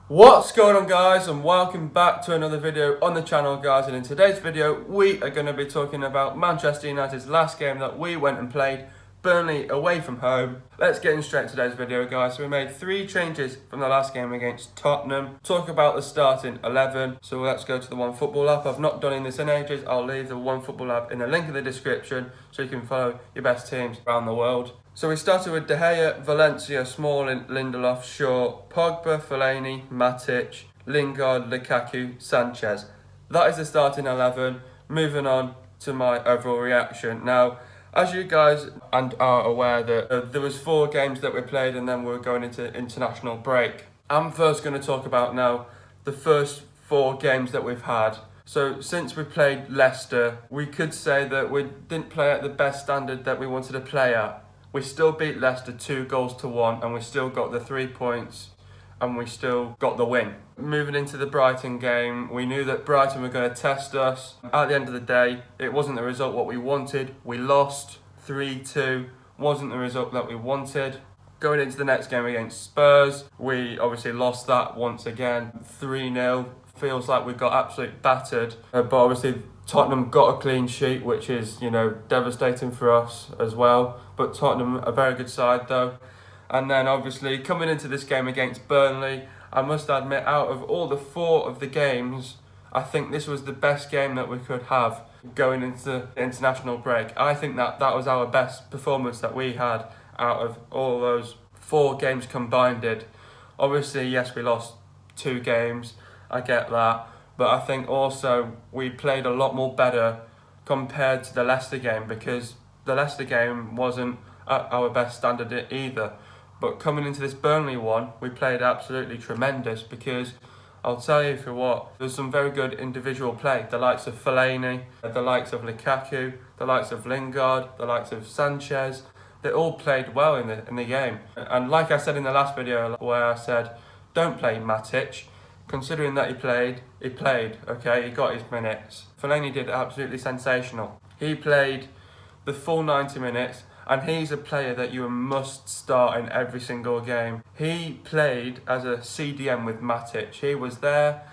What's going on, guys, and welcome back to another video on the channel, guys. And in today's video we are going to be talking about Manchester United's last game that we went and played, Burnley away from home. Let's get in straight to today's video, guys. So we made 3 changes from the last game against Tottenham. Talk about the starting 11. So let's go to the OneFootball app. I've not done this in ages. I'll leave the OneFootball app in the link in the description so you can follow your best teams around the world. So we started with De Gea, Valencia, Smalling, Lindelof, Shaw, Pogba, Fellaini, Matic, Lingard, Lukaku, Sanchez. That is the starting 11. Moving on to my overall reaction. Now, as you guys are aware that there was 4 games that we played and then we were going into international break. I'm first going to talk about now the first 4 games that we've had. So since we played Leicester, we could say that we didn't play at the best standard that we wanted to play at. We still beat Leicester 2-1 and we still got the 3 points and we still got the win. Moving into the Brighton game, we knew that Brighton were going to test us. At the end of the day, it wasn't the result what we wanted. We lost 3-2, wasn't the result that we wanted. Going into the next game against Spurs, we obviously lost that once again, 3-0. Feels like we got absolutely battered, but obviously Tottenham got a clean sheet, which is, devastating for us as well. But Tottenham, a very good side though. And then obviously coming into this game against Burnley, I must admit, out of all the 4 of the games, I think this was the best game that we could have going into the international break. I think that was our best performance that we had out of all those 4 games combined. Obviously, yes, we lost 2 games. I get that, but I think also we played a lot more better compared to the Leicester game, because the Leicester game wasn't at our best standard either. But coming into this Burnley one, we played absolutely tremendous, because I'll tell you for what, there's some very good individual play. The likes of Fellaini, the likes of Lukaku, the likes of Lingard, the likes of Sanchez. They all played well in the game. And like I said in the last video where I said, don't play Matic. Considering that he played, okay, he got his minutes. Fellaini did absolutely sensational. He played the full 90 minutes, and he's a player that you must start in every single game. He played as a CDM with Matic. He was there,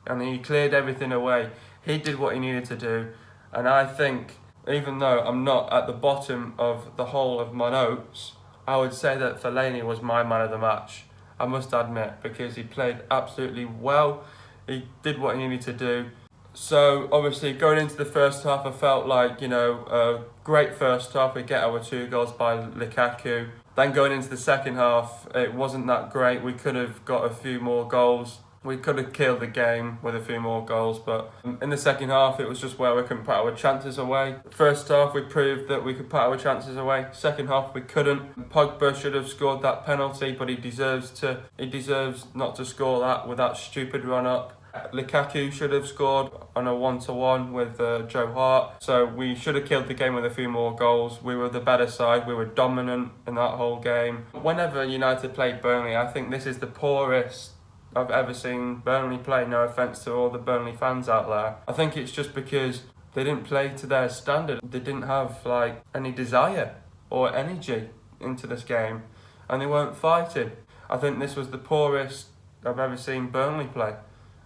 and he cleared everything away. He did what he needed to do, and I think, even though I'm not at the bottom of the whole of my notes, I would say that Fellaini was my man of the match. I must admit, because he played absolutely well. He did what he needed to do. So obviously going into the first half, I felt like, a great first half. We get our 2 goals by Lukaku. Then going into the second half, it wasn't that great. We could have got a few more goals. We could have killed the game with a few more goals, but in the second half, it was just where we couldn't put our chances away. First half, we proved that we could put our chances away. Second half, we couldn't. Pogba should have scored that penalty, but he deserves not to score that with that stupid run-up. Lukaku should have scored on a 1-1 with Joe Hart. So we should have killed the game with a few more goals. We were the better side. We were dominant in that whole game. Whenever United played Burnley, I think this is the poorest I've ever seen Burnley play. No offence to all the Burnley fans out there. I think it's just because they didn't play to their standard. They didn't have any desire or energy into this game, and they weren't fighting. I think this was the poorest I've ever seen Burnley play,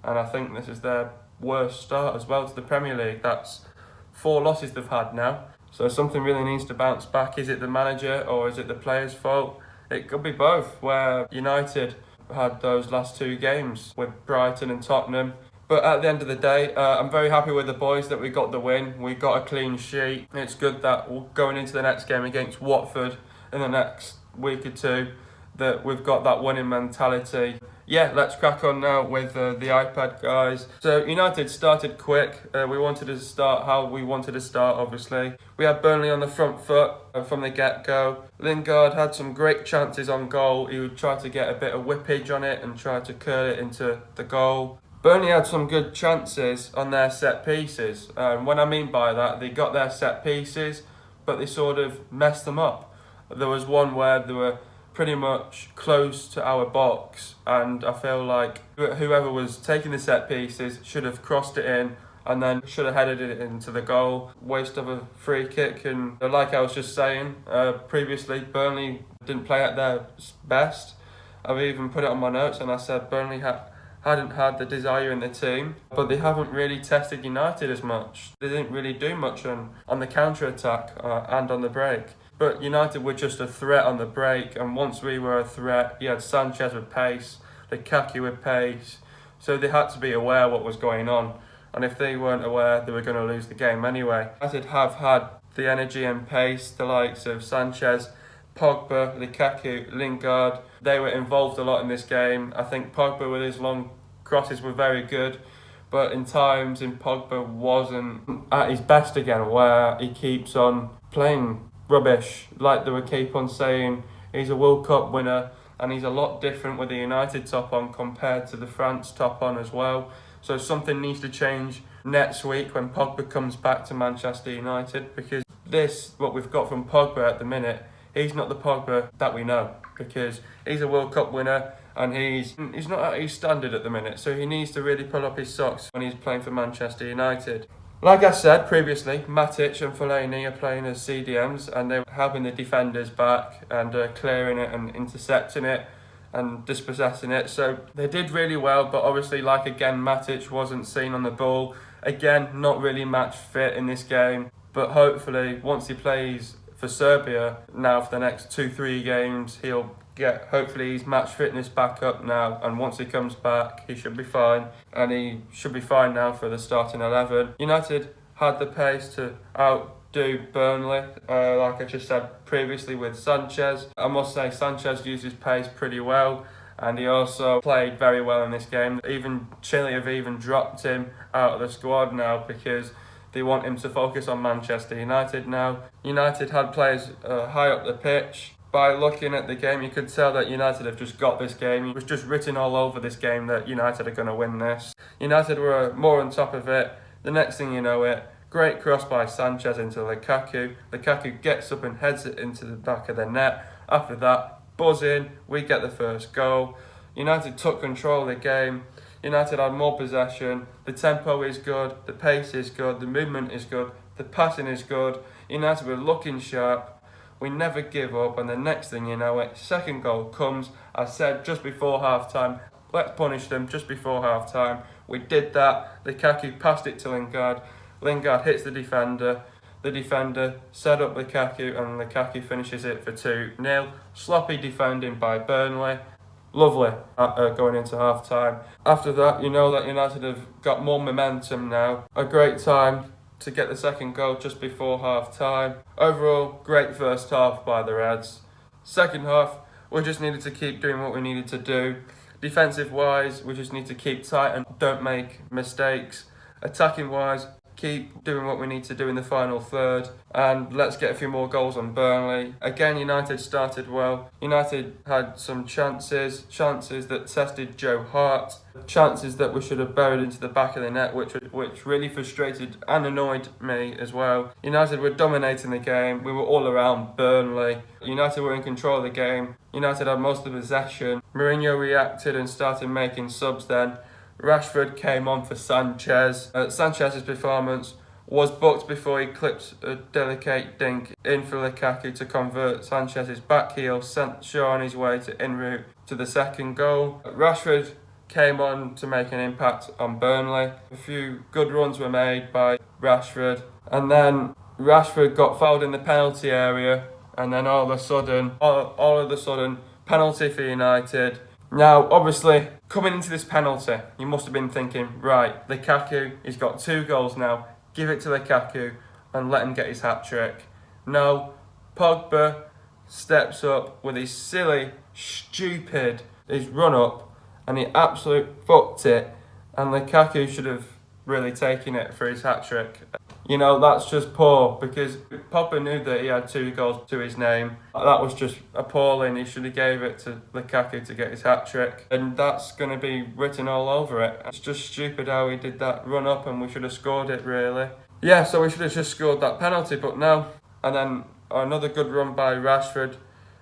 and I think this is their worst start as well to the Premier League. That's 4 losses they've had now. So something really needs to bounce back. Is it the manager or is it the players' fault? It could be both, where United had those last 2 games with Brighton and Tottenham. But at the end of the day, I'm very happy with the boys that we got the win. We got a clean sheet. It's good that going into the next game against Watford in the next week or 2, that we've got that winning mentality. Yeah, let's crack on now with the iPad, guys. So United started quick. We wanted to start how we wanted to start, obviously. We had Burnley on the front foot from the get-go. Lingard had some great chances on goal. He would try to get a bit of whippage on it and try to curl it into the goal. Burnley had some good chances on their set pieces. What I mean by that, they got their set pieces, but they sort of messed them up. There was one where they were pretty much close to our box, and I feel like whoever was taking the set pieces should have crossed it in and then should have headed it into the goal. Waste of a free kick. And like I was just saying previously, Burnley didn't play at their best. I've even put it on my notes and I said Burnley hadn't had the desire in the team, but they haven't really tested United as much. They didn't really do much on the counter-attack and on the break. But United were just a threat on the break, and once we were a threat, you had Sanchez with pace, Lukaku with pace, so they had to be aware what was going on. And if they weren't aware, they were going to lose the game anyway. United have had the energy and pace, the likes of Sanchez, Pogba, Lukaku, Lingard. They were involved a lot in this game. I think Pogba with his long crosses were very good, but in times Pogba wasn't at his best again, where he keeps on playing rubbish. Like they would keep on saying, he's a World Cup winner, and he's a lot different with the United top on compared to the France top on as well. So something needs to change next week when Pogba comes back to Manchester United, because what we've got from Pogba at the minute, he's not the Pogba that we know, because he's a World Cup winner and he's not at his standard at the minute. So he needs to really pull up his socks when he's playing for Manchester United. Like I said previously, Matic and Fellaini are playing as CDMs, and they're helping the defenders back and clearing it and intercepting it and dispossessing it. So they did really well, but obviously, like again, Matic wasn't seen on the ball. Again, not really match fit in this game, but hopefully once he plays for Serbia now for the next 2-3 games, hopefully his match fitness back up now, and once he comes back he should be fine, and he should be fine now for the starting 11. United had the pace to outdo Burnley, like I just said previously with Sanchez. I must say Sanchez used his pace pretty well, and he also played very well in this game. Even Chile have even dropped him out of the squad now because they want him to focus on Manchester United now. United had players high up the pitch. By looking at the game, you could tell that United have just got this game. It was just written all over this game that United are going to win this. United were more on top of it. The next thing you know great cross by Sanchez into Lukaku. Lukaku gets up and heads it into the back of the net. After that, buzz in, we get the first goal. United took control of the game. United had more possession. The tempo is good, the pace is good, the movement is good, the passing is good. United were looking sharp. We never give up, and the next thing you know second goal comes. I said just before half-time, let's punish them just before half-time. We did that. Lukaku passed it to Lingard. Lingard hits the defender. The defender set up Lukaku, and Lukaku finishes it for 2-0. Sloppy defending by Burnley. Lovely going into half-time. After that, you know that United have got more momentum now. A great time to get the second goal just before half-time. Overall, great first half by the Reds. Second half, we just needed to keep doing what we needed to do. Defensive-wise, we just need to keep tight and don't make mistakes. Attacking-wise, keep doing what we need to do in the final third, and let's get a few more goals on Burnley. Again, United started well. United had some chances that tested Joe Hart, chances that we should have buried into the back of the net, which really frustrated and annoyed me as well. United were dominating the game. We were all around Burnley. United were in control of the game. United had most of the possession. Mourinho reacted and started making subs then. Rashford came on for Sanchez. Sanchez's performance was booked before he clipped a delicate dink in for Lukaku to convert Sanchez's back heel, sent Shaw on his way to en route to the second goal. Rashford came on to make an impact on Burnley. A few good runs were made by Rashford, and then Rashford got fouled in the penalty area, and then all of a sudden, penalty for United. Now, obviously, coming into this penalty, you must have been thinking, right, Lukaku, he's got 2 goals now, give it to Lukaku and let him get his hat-trick. No, Pogba steps up with his silly, stupid, his run-up, and he absolutely fucked it, and Lukaku should have really taken it for his hat-trick. You know, that's just poor, because Pogba knew that he had 2 goals to his name. That was just appalling. He should have gave it to Lukaku to get his hat-trick, and that's going to be written all over it. It's just stupid how he did that run-up, and we should have scored it, really. Yeah, so we should have just scored that penalty, but no. And then another good run by Rashford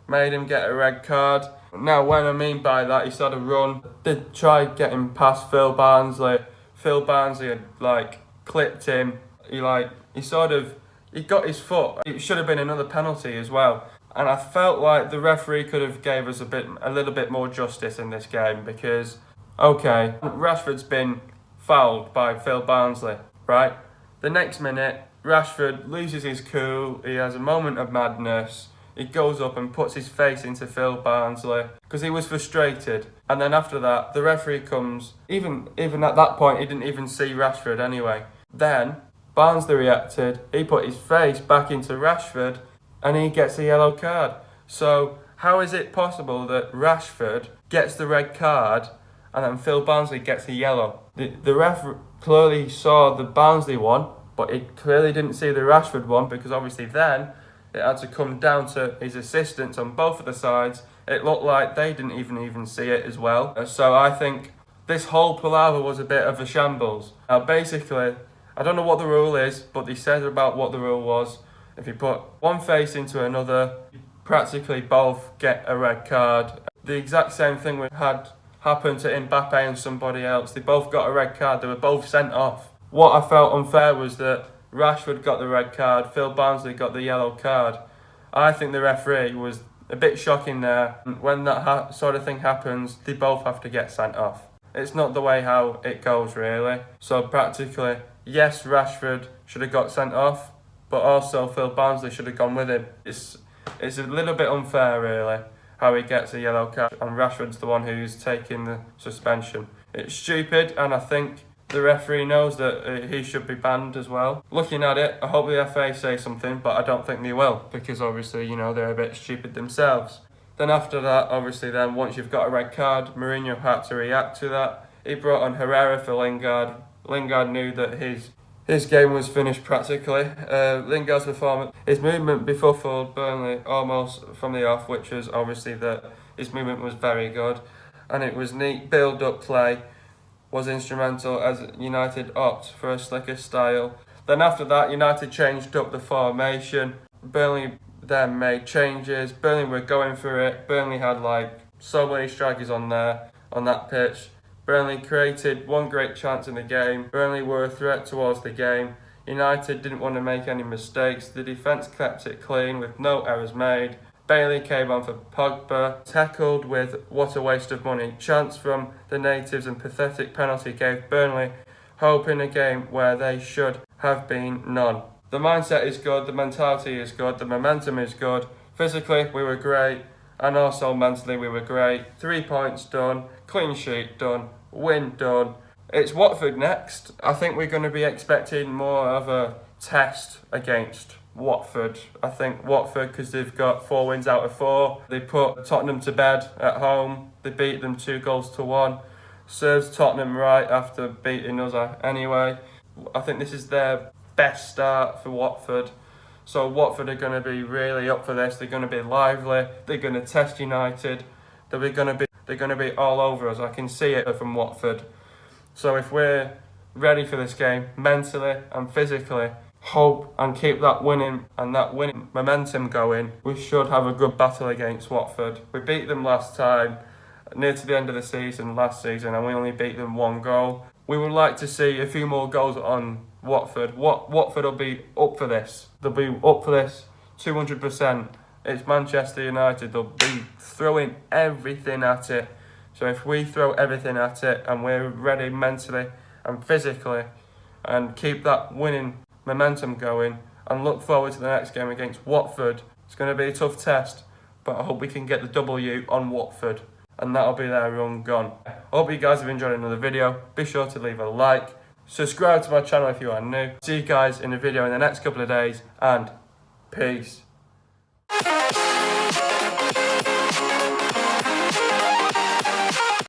made him get a red card. Now, what I mean by that, he started a run. Did try getting past Phil Barnsley. Phil Barnsley had, clipped him. He got his foot. It should have been another penalty as well. And I felt like the referee could have gave us a little bit more justice in this game, because Okay, Rashford's been fouled by Phil Barnsley, right? The next minute, Rashford loses his cool, he has a moment of madness, he goes up and puts his face into Phil Barnsley because he was frustrated. And then after that, the referee comes, even at that point, he didn't even see Rashford anyway. Then, Barnsley reacted, he put his face back into Rashford and he gets a yellow card. So, how is it possible that Rashford gets the red card and then Phil Barnsley gets a yellow? The ref clearly saw the Barnsley one, but he clearly didn't see the Rashford one because obviously then it had to come down to his assistants on both of the sides. It looked like they didn't even see it as well. So I think this whole palaver was a bit of a shambles. Now basically, I don't know what the rule is, but they said about what the rule was. If you put one face into another, practically both get a red card. The exact same thing we had happen to Mbappe and somebody else. They both got a red card. They were both sent off. What I felt unfair was that Rashford got the red card, Phil Barnsley got the yellow card. I think the referee was a bit shocking there. When that sort of thing happens, they both have to get sent off. It's not the way how it goes really. So practically, yes, Rashford should have got sent off, but also Phil Barnsley should have gone with him. It's a little bit unfair really, how he gets a yellow card and Rashford's the one who's taking the suspension. It's stupid, and I think the referee knows that he should be banned as well. Looking at it, I hope the FA say something, but I don't think they will, because obviously, you know, they're a bit stupid themselves. Then after that, obviously then, once you've got a red card, Mourinho had to react to that. He brought on Herrera for Lingard. Lingard knew that his game was finished practically. Lingard's performance, his movement befuddled Burnley almost from the off, which was obviously that his movement was very good. And it was neat build-up play, was instrumental as United opt for a slicker style. Then after that, United changed up the formation. Burnley then made changes. Burnley were going for it. Burnley had like so many strikers on there, on that pitch. Burnley created one great chance in the game. Burnley were a threat towards the game. United didn't want to make any mistakes. The defence kept it clean with no errors made. Bailey came on for Pogba, tackled with what a waste of money. Chance from the natives and pathetic penalty gave Burnley hope in a game where they should have been none. The mindset is good, the mentality is good, the momentum is good. Physically, we were great, and also mentally we were great. 3 points done, clean sheet done, win done. It's Watford next. I think we're going to be expecting more of a test against Watford. I think Watford, because they've got 4 wins out of 4. They put Tottenham to bed at home. They beat them 2-1. Serves Tottenham right after beating us anyway. I think this is their best start for Watford. So Watford are going to be really up for this. They're going to be lively. They're going to test United. They're going to be all over us. I can see it from Watford. So if we're ready for this game mentally and physically, hope and keep that winning momentum going, we should have a good battle against Watford. We beat them last time, near to the end of the season, last season, and we only beat them 1 goal. We would like to see a few more goals on Watford. Watford will be up for this. They'll be up for this 200%. It's Manchester United. They'll be throwing everything at it. So if we throw everything at it and we're ready mentally and physically and keep that winning momentum going and look forward to the next game against Watford, it's going to be a tough test, but I hope we can get the W on Watford, and that'll be their run gone. I hope you guys have enjoyed another video. Be sure to leave a like, subscribe to my channel if you are new. See you guys in a video in the next couple of days, and peace.